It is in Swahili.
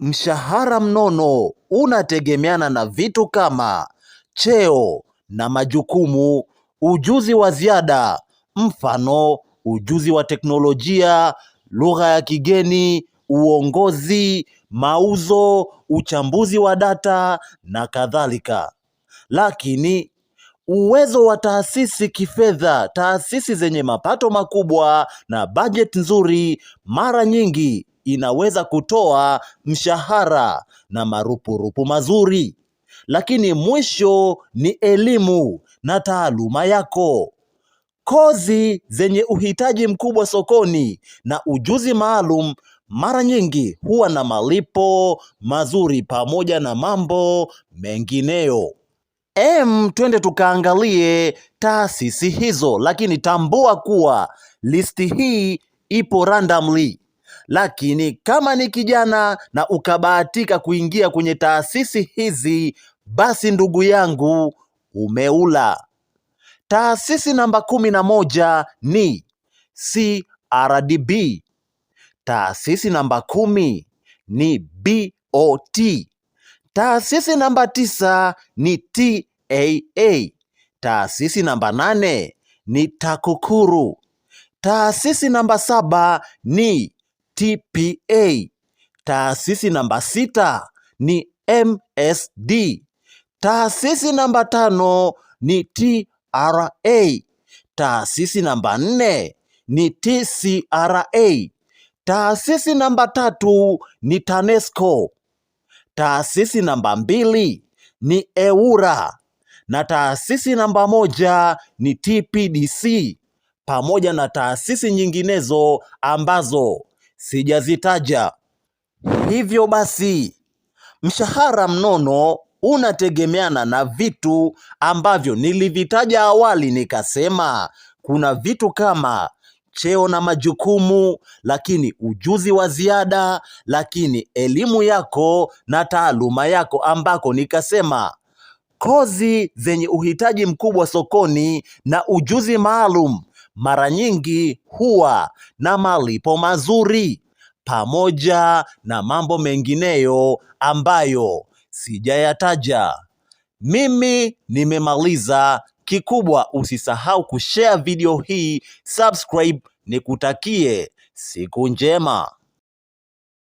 Mshahara mnono unategemeana na vitu kama cheo na majukumu, ujuzi wa ziada, mfano ujuzi wa teknolojia, lugha ya kigeni, uongozi, mauzo, uchambuzi wa data na kadhalika. Lakini uwezo wa taasisi kifedha, taasisi zenye mapato makubwa na bajeti nzuri, mara nyingi inaweza kutoa mshahara na marupurupu mazuri. Lakini mwisho ni elimu na taaluma yako. Kozi zenye uhitaji mkubwa sokoni na ujuzi maalum mara nyingi huwa na malipo mazuri pamoja na mambo mengineyo. Twende tukaangalie taasisi hizo, lakini tambua kuwa listi hii ipo randomly. Lakini kama ni kijana na ukabahatika kuingia kwenye taasisi hizi, basi ndugu yangu umeula. Taasisi namba 11 ni CRDB. Taasisi namba 10 ni BOT. Taasisi namba 9 ni TAA. Taasisi namba 8 ni TAKUKURU. Taasisi namba 7 ni TPA. Taasisi namba 6 ni MSD. Taasisi namba 5 ni TRA. Taasisi namba 4 ni TCRA. Taasisi namba 3 ni TANESCO. Taasisi namba 2 ni EWURA na taasisi namba 1 ni TPDC, pamoja na taasisi nyinginezo ambazo sijazitaja. Hivyo basi, mshahara mnono unategemeana na vitu ambavyo nilivitaja awali, nikasema kuna vitu kama cheo na majukumu, lakini ujuzi wa ziada, lakini elimu yako na taaluma yako, ambako nikasema kozi zenye uhitaji mkubwa sokoni na ujuzi maalum mara nyingi huwa na malipo mazuri, pamoja na mambo mengineyo ambayo sijayataja. Mimi nimemaliza. Kikubwa usisahau kushare video hii, subscribe, nikutakie siku njema.